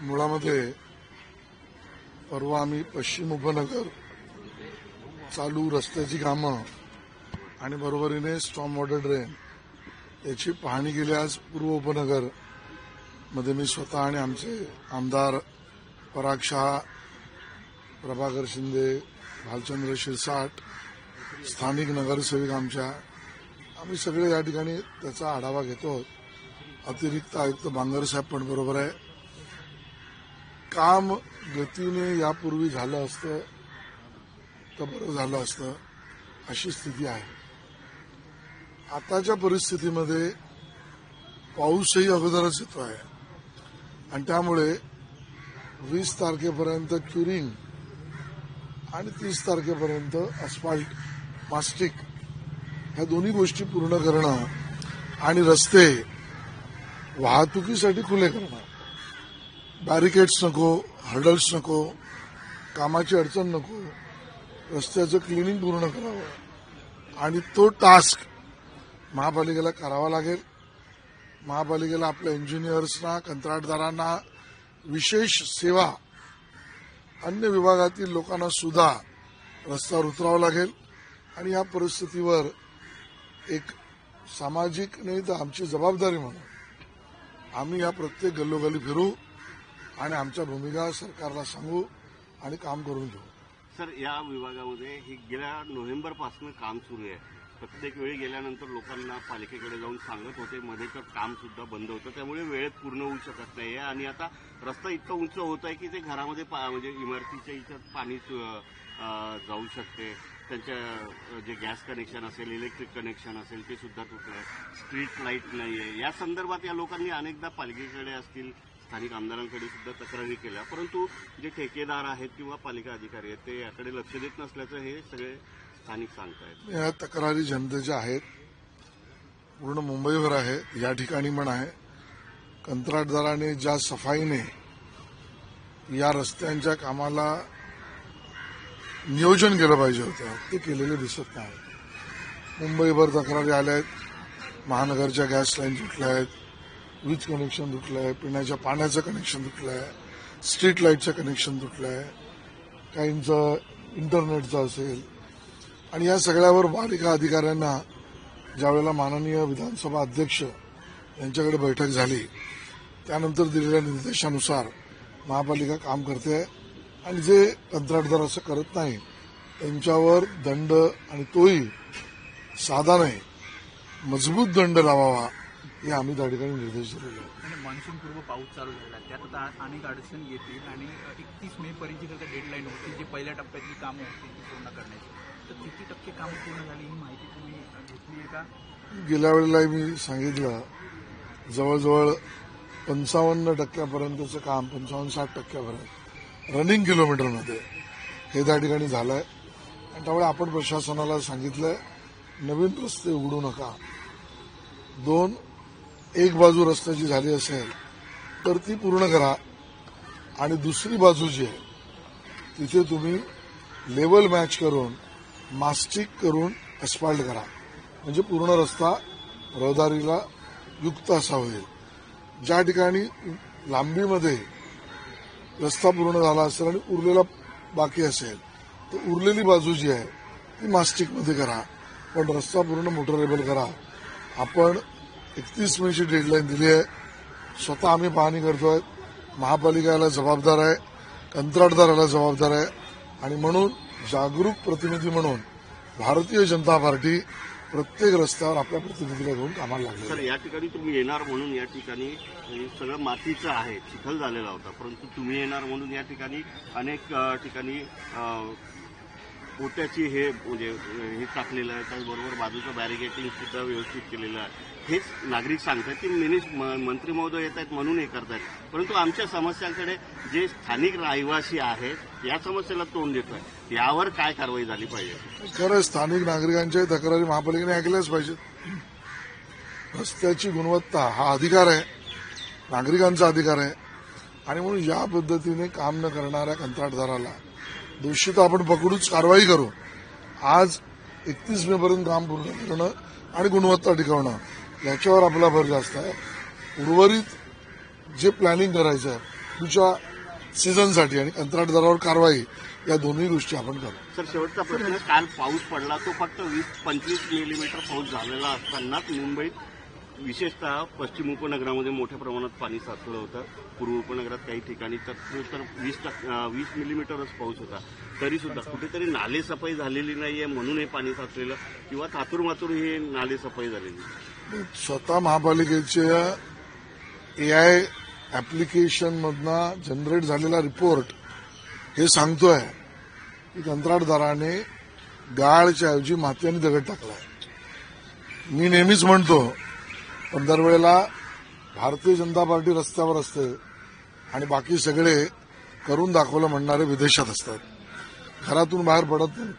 मुळामध्ये परवा आम्ही पश्चिम उपनगर चालू रस्त्याची कामं आणि बरोबरीने स्टॉर्म वॉटर ड्रेन याची पाहणी केली। आज पूर्व उपनगर मध्ये मी स्वतः आणि आमचे आमदार पराग शहा, प्रभाकर शिंदे, भालचंद्र शिरसाट, स्थानिक नगरसेवक आम्ही सगळे या ठिकाणी त्याचा आढावा घेतो। अतिरिक्त आयुक्त बांगर साहेब पण बरोबर आहे। काम गतीने यापूर्वी झालं असतं तर बरं झालं असतं अशी स्थिती आहे। आताच्या परिस्थितीमध्ये पाऊसही अगोदरच येतो आहे आणि त्यामुळे 20 तारखेपर्यंत क्युरिंग आणि 30 तारखेपर्यंत अस्फाल्ट मास्टिक ह्या दोन्ही गोष्टी पूर्ण करणं आणि रस्ते वाहतुकीसाठी खुले करणं, बॅरिकेड्स नको, हर्डल्स नको, कामाची अडचण नको, रस्त्याचं क्लिनिंग पूर्ण करावं आणि तो टास्क महापालिकेला करावा लागेल। महापालिकेला आपल्या इंजिनियर्सना, कंत्राटदारांना, विशेष सेवा अन्य विभागातील लोकांना सुद्धा रस्त्यावर उतरावं लागेल आणि या परिस्थितीवर एक सामाजिक नाही तर आमची जबाबदारी म्हणून आम्ही या प्रत्येक गल्लोगल्ली फिरू आणि आमच्या भूमिका सरकारला सांगू आणि काम करून घेऊ। सर, या विभागामध्ये हे गेल्या नोव्हेंबरपासून काम सुरू आहे। प्रत्येक वेळी गेल्यानंतर लोकांना पालिकेकडे जाऊन सांगत होते, मध्ये तर काम सुद्धा बंद होतं, त्यामुळे वेळेत पूर्ण होऊ शकत नाही आहे आणि आता रस्ता इतका उंच होत आहे की ते घरामध्ये म्हणजे इमारतीच्या इथं पाणी जाऊ शकते। त्यांच्या जे गॅस कनेक्शन असेल, इलेक्ट्रिक कनेक्शन असेल ते सुद्धा तुटलं आहे, स्ट्रीट लाईट नाही आहे। या संदर्भात या लोकांनी अनेकदा पालिकेकडे असतील, स्थानिक आमदारांकडे सुद्धा तक्रारी केल्या, परंतु जे ठेकेदार आहेत किंवा पालिका अधिकारी आहेत ते याकडे लक्ष देत नसल्याचं हे सगळे स्थानिक सांगतायत। या तक्रारी जनतेच्या आहेत, पूर्ण मुंबईवर आहे, या ठिकाणी पण आहे। कंत्राटदाराने ज्या सफाईने या रस्त्यांच्या कामाला नियोजन केलं पाहिजे होतं ते केलेले दिसत नाही। मुंबईभर तक्रारी आल्या आहेत, महानगरच्या गॅस लाईन तुटल्या आहेत, वीज कनेक्शन तुटलं आहे, पिण्याच्या पाण्याचं कनेक्शन तुटलं आहे, स्ट्रीट लाईटचं कनेक्शन तुटलं आहे, काहींचं इंटरनेटचं असेल आणि या सगळ्यावर पालिका अधिकाऱ्यांना ज्यावेळेला माननीय विधानसभा अध्यक्ष यांच्याकडे बैठक झाली त्यानंतर दिलेल्या निर्देशानुसार महापालिका काम करते आणि जे कंत्राटदार असं करत नाही त्यांच्यावर दंड आणि तोही साधा नाही मजबूत दंड लावावा हे आम्ही त्या ठिकाणी निर्देश दिलेले आहेत। मान्सून पूर्व पाऊस चालू झाला, त्यात आता अनेक अडचणी येतील आणि 31 मे पर्यंत डेडलाईन होती जी पहिल्या टप्प्यातली कामं होती ती पूर्ण करण्याची, तर किती टक्के कामं पूर्ण झाली ही माहिती तुम्ही घेतली आहे का? गेल्या वेळेला मी सांगितलं जवळजवळ 55% काम 55-60% रनिंग किलोमीटरमध्ये हे त्या ठिकाणी झालंय आणि त्यामुळे आपण प्रशासनाला सांगितलंय नवीन रस्ते उघडू नका। एक बाजू रस्त्याची झाली असेल तर ती पूर्ण करा आणि दुसरी बाजू जी आहे तिथे तुम्ही लेवल मॅच करून मास्टिक करून अस्फाल्ट करा, म्हणजे पूर्ण रस्ता रहदारीला युक्त असा होईल। ज्या ठिकाणी लांबीमध्ये रस्ता पूर्ण झाला असेल आणि उरलेला बाकी असेल तर उरलेली बाजू जी आहे ती मास्टिकमध्ये करा, पण रस्ता पूर्ण मोटरेबल करा। आपण 31 मेची डेडलाईन दिली आहे, स्वतः आम्ही पाहणी करतोय, महापालिकेला जबाबदार आहे, कंत्राटदाराला जबाबदार आहे आणि म्हणून जागरूक प्रतिनिधी म्हणून भारतीय जनता पार्टी प्रत्येक रस्त्यावर आपल्या प्रतिनिधीला घेऊन कामाला लागली। सर, या ठिकाणी तुम्ही येणार म्हणून या ठिकाणी सगळं मातीचं आहे, चिखल झालेला होता, परंतु तुम्ही येणार म्हणून या ठिकाणी अनेक ठिकाणी पोट्याची म्हणजे हे टाकलेलं आहे, त्याचबरोबर बाजूचं बॅरिकेटिंग सुद्धा व्यवस्थित केलेलं आहे। हेच नागरिक सांगतात की मंत्री महोदय येत आहेत म्हणून हे करतायत, परंतु आमच्या समस्यांकडे जे स्थानिक रहिवासी आहेत या समस्येला तोंड देत आहे, यावर काय कारवाई झाली पाहिजे? खरं स्थानिक नागरिकांच्या तक्रारी महापालिकेने ऐकल्याच पाहिजेत। रस्त्याची गुणवत्ता हा अधिकार आहे, नागरिकांचा अधिकार आहे आणि म्हणून या पद्धतीने काम न करणाऱ्या कंत्राटदाराला दोषी तर आपण पकडूच, कारवाई करू। आज 31 मे पर्यंत काम पूर्ण करणं आणि गुणवत्ता टिकवणं याच्यावर आपला भर जास्त आहे। उर्वरित जे प्लॅनिंग करायचं आहे पुढच्या सीझनसाठी आणि कंत्राटदारावर कारवाई या दोन्ही गोष्टी आपण करू. सर, शेवटचा प्रश्न. काल पाऊस पडला, तो फक्त 20-25 मिलीमीटर पाऊस झालेला असतानाच मुंबईत विशेषतः पश्चिम उपनगरामध्ये मोठ्या प्रमाणात पाणी साचलं होतं. पूर्व उपनगरात काही ठिकाणी तर 20 मिलीमीटरच पाऊस होता. तरी सुद्धा कुठेतरी नालेसफाई झालेली नाहीये म्हणून हे पाणी साचलेलं, किंवा थातूरमातूर ही नालेसफाई झालेली. स्वतः महापालिकेच्या AI ऍप्लिकेशन मधनं जनरेट झालेला रिपोर्ट हे सांगतोय की कंत्राटदाराने गाळच्या ऐवजी माती आणि दगड टाकलाय. मी नेहमीच म्हणतो, पण दरवेळेला भारतीय जनता पार्टी रस्त्यावर असते आणि बाकी सगळे करून दाखवलं म्हणणारे विदेशात असतात, घरातून बाहेर पडत नाही.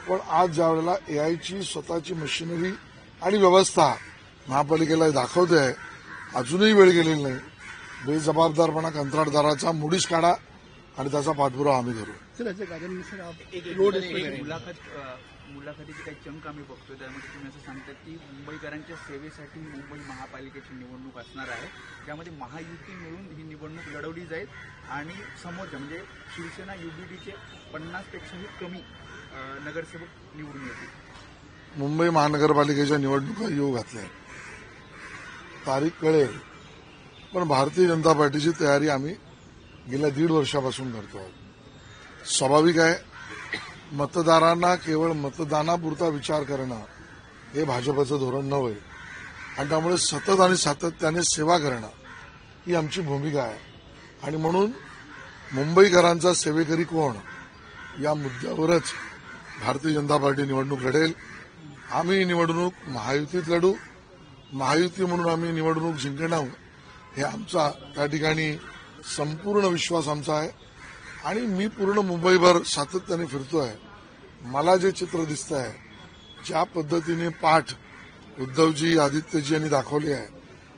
पण आज ज्या वेळेला AIची स्वतःची मशिनरी आणि व्यवस्था महापालिकेला दाखवते आहे, अजूनही वेळ गेलेली नाही. बेजबाबदारपणा कंत्राटदाराचा मुडीच काढा आणि त्याचा पाठपुरावा आम्ही करू. मुलाखतीचे काही चंक आम्ही बघतोय, त्यामध्ये तुम्ही असं सांगतात की मुंबईकरांच्या सेवेसाठी मुंबई महापालिकेची निवडणूक असणार आहे, ज्यामध्ये महायुती मिळून ही निवडणूक लढवली जाईल आणि समोरच्या म्हणजे शिवसेना UBDचे 50पेक्षाही कमी नगरसेवक निवडून येतील. मुंबई महानगरपालिकेच्या निवडणुका येऊ घातल्या, तारीख कळेल. पण भारतीय जनता पार्टीची तयारी आम्ही गेल्या 1.5 वर्षापासून करतो आहोत. स्वाभाविक आहे, मतदारांना केवळ मतदानापुरता विचार करणं हे भाजपचं धोरण नव्हे आणि त्यामुळे सतत आणि सातत्याने सेवा करणं ही आमची भूमिका आहे. आणि म्हणून मुंबईकरांचा सेवेकरी कोण या मुद्द्यावरच भारतीय जनता पार्टी निवडणूक लढेल. आम्ही निवडणूक महायुतीत लढू, महायुती म्हणून आम्ही निवडणूक जिंकणार हे आमचा त्या ठिकाणी संपूर्ण विश्वास आमचा आहे. आणि मी पूर्ण मुंबईभर सातत्याने फिरतोय. मला जे चित्र दिसतंय, ज्या पद्धतीने पाठ उद्धवजी आदित्यजी यांनी दाखवली आहे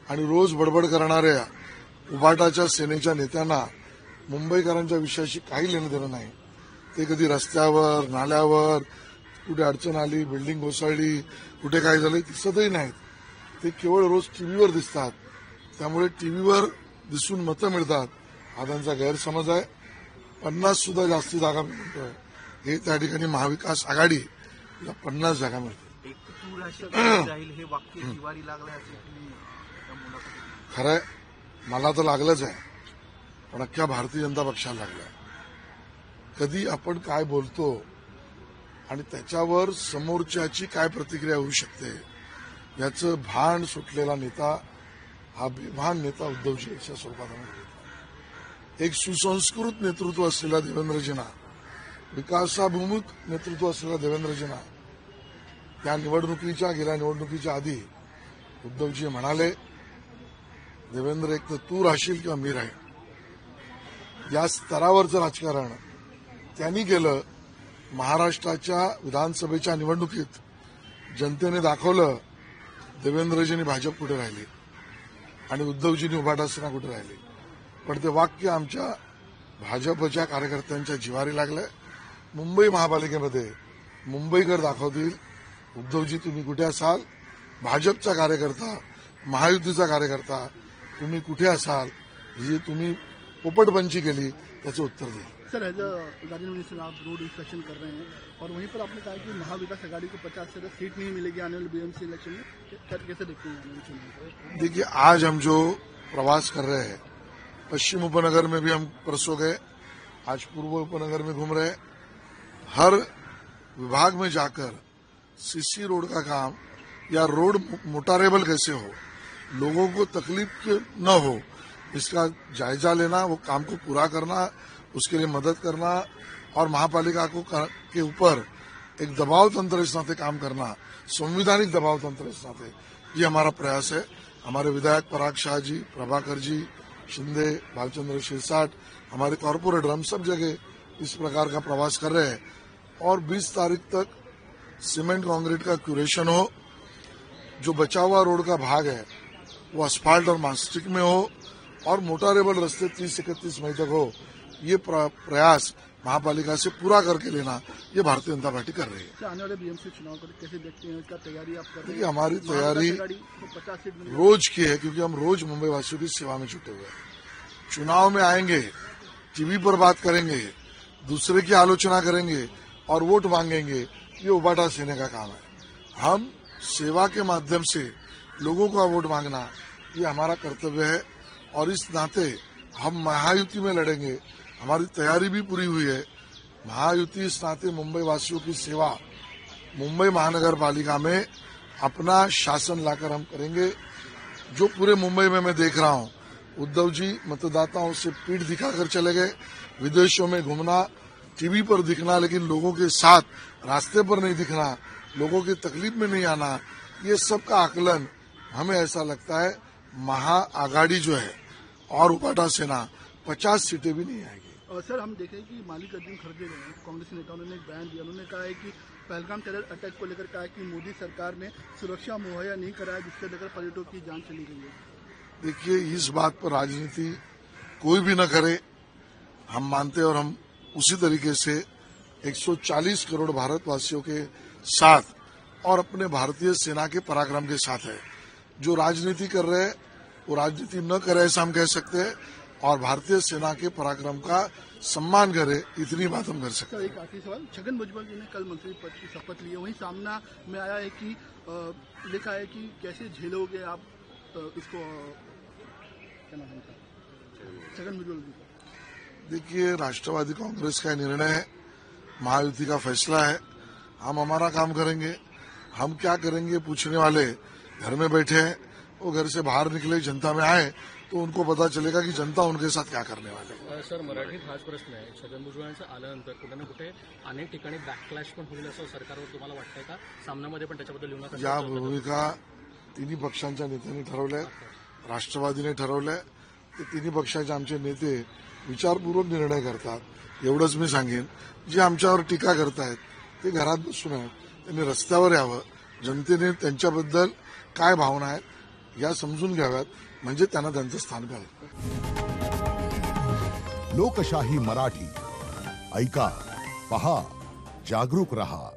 आणि रोज बडबड करणाऱ्या उभाटाच्या सेनेच्या नेत्यांना मुंबईकरांच्या विषयाशी काही लेणं देणं नाही. ते कधी रस्त्यावर, नाल्यावर, कुठे अडचण आली, बिल्डिंग कोसळली, कुठे काय झालं दिसतही नाहीत. ते केवळ रोज टीव्हीवर दिसतात. त्यामुळे टीव्हीवर दिसून मतं मिळतात हा त्यांचा गैरसमज आहे. 50 सुद्धा जास्ती जागा मिळतोय हे त्या ठिकाणी महाविकास आघाडीला 50 जागा मिळतात. एक तूर अशी जाईल हे वाक्य जिवारी लागलं असे तुम्ही त्या मुलाखतीत. खरंय, मला तर लागलंच आहे, पण अख्ख्या भारतीय जनता पक्षाला लागलंय. कधी आपण काय बोलतो आणि त्याच्यावर समोरच्याची काय प्रतिक्रिया होऊ शकते याचं भान सुटलेला नेता हा बेभान नेता उद्धवजी याच्या स्वरूपात आम्ही बघितला. एक सुसंस्कृत नेतृत्व असलेला देवेंद्रजींना, विकासाभिमुख नेतृत्व असलेला देवेंद्रजींना त्या गेल्या निवडणुकीच्या आधी उद्धवजी म्हणाले, देवेंद्र एक तर तू राहशील किंवा मी राहील. या स्तरावरचं राजकारण त्यांनी केलं. महाराष्ट्राच्या विधानसभेच्या निवडणुकीत जनतेने दाखवलं देवेंद्रजींनी भाजप कुठे राहिली आणि उद्धवजींनी उभाटा सेना कुठे राहिली. पण ते वाक्य आमच्या भाजपच्या कार्यकर्त्यांच्या जिवारी लागलंय. मुंबई महापालिकेमध्ये मुंबईकर दाखवतील उद्धवजी तुम्ही कुठे असाल, भाजपचा कार्यकर्ता, महायुतीचा कार्यकर्ता तुम्ही कुठे असाल, जी तुम्ही पोपटपंची केली त्याचं उत्तर देईल. सर, एज राजेंद्र मिनिस्टर आप रोड इंस्पेक्शन कर रहे हैं और वहीं पर आपने कहा कि महाविकास आघाड़ी को 50 से अधिक सीट नहीं मिलेगी आने वाले BMC इलेक्शन में, कैसे देखते हैं? देखिए, आज हम जो प्रवास कर रहे हैं, पश्चिम उपनगर में भी हम परसों गए, आज पूर्व उपनगर में घूम रहे. हर विभाग में जाकर CC रोड का काम या रोड मोटारेबल कैसे हो, लोगों को तकलीफ न हो, इसका जायजा लेना, वो काम को पूरा करना, उसके लिए मदद करना और महापालिका के ऊपर एक दबाव तंत्र इस नाते काम करना, संवैधानिक दबाव तंत्र इस नाते, ये हमारा प्रयास है. हमारे विधायक पराग शाह जी, प्रभाकर जी, शिंदे, भालचंद्र शिरसाट, हमारे कॉरपोरेटर, हम सब जगह इस प्रकार का प्रवास कर रहे हैं. और 20 तारीख तक सीमेंट कांक्रीट का क्यूरेशन हो, जो बचा हुआ रोड का भाग है वो असफाल्ट और मास्टिक में हो और मोटारेबल रास्ते 30-31 मई तक हो. ये प्रयास महापालिका से पूरा करके लेना ये भारतीय जनता पार्टी कर रही है. आने वाले BMC चुनाव को कैसे देखते हैं, क्या तैयारी आप कर रहे हैं? हमारी तैयारी 50 सीट रोज की है, क्योंकि हम रोज मुंबई वासियों की सेवा में जुटे हुए हैं. चुनाव में आएंगे, टीवी पर बात करेंगे, दूसरे की आलोचना करेंगे और वोट मांगेंगे, ये उबाटा सेने का काम है। हम सेवा के माध्यम से लोगों का वोट मांगना ये हमारा कर्तव्य है और इस नाते हम महायुति में लड़ेंगे। हमारी तैयारी भी पूरी हुई है। महायुति इस नाते मुंबई वासियों की सेवा मुंबई महानगर पालिका में अपना शासन लाकर हम करेंगे। जो पूरे मुंबई में मैं देख रहा हूं, उद्धव जी मतदाताओं से पीठ दिखाकर चले गए, विदेशों में घूमना, टीवी पर दिखना, लेकिन लोगों के साथ रास्ते पर नहीं दिखना, लोगों की तकलीफ में नहीं आना, ये सब का आकलन हमें ऐसा लगता है महाआघाड़ी जो है और उपाटा सेना 50 सीटें भी नहीं आएगी। और सर हम देखें कि मालिकार्जुन खड़गे जो हैं कांग्रेस नेताओं ने एक बयान दिया। उन्होंने कहा है कि पहलगाम टेरर अटैक को लेकर कहा है कि मोदी सरकार ने सुरक्षा मुहैया नहीं कराया, जिसके लेकर पर्यटकों की जान चली गई है। देखिए, इस बात पर राजनीति कोई भी न करे, हम मानते हैं और हम उसी तरीके से 140 करोड़ भारतवासियों के साथ और अपने भारतीय सेना के पराक्रम के साथ है। जो राजनीति कर रहे हैं वो राजनीति न करे ऐसा हम कह सकते हैं और भारतीय सेना के पराक्रम का सम्मान करे, इतनी बात हम कर सकते हैं। सर एक आखिरी सवाल, छगन भुजबल जी ने कल मंत्री पद की शपथ ली है, वहीं सामना में आया है कि लिखा है कि कैसे झेलोगे आप इसको, क्या नाम है छगन भुजबल जी का। देखिए, राष्ट्रवादी कांग्रेस का निर्णय है, महायुति का फैसला है। हम हमारा काम करेंगे। हम क्या करेंगे पूछने वाले घर में बैठे हैं, वो घर से बाहर निकले, जनता में आए तो उनको पता चलेगा की जनता उनके साथ क्या करने वाले। सर मराठीत हाच प्रश्न आहे, छगन भुजबळांचं आल्यानंतर कुठे ना कुठे अनेक ठिकाणी बॅकफ्लॅश पण होईल असं सरकारवर तुम्हाला वाटतंय का? सामनामध्ये पण त्याच्याबद्दल लिहू नका. या भूमिका तिन्ही पक्षांच्या नेत्यांनी ठरवल्या, राष्ट्रवादीने ठरवलंय. ते तिन्ही पक्षाचे आमचे नेते विचारपूर्वक निर्णय करतात. एवढंच मी सांगेन. जे आमच्यावर टीका करतायत ते घरात बसून आहेत, त्यांनी रस्त्यावर यावं, जनतेने त्यांच्याबद्दल काय भावना आहेत या समजून घ्याव्यात, म्हणजे त्यांना त्यांचं स्थान कळेल. लोकशाही मराठी ऐका, पहा, जागरूक रहा.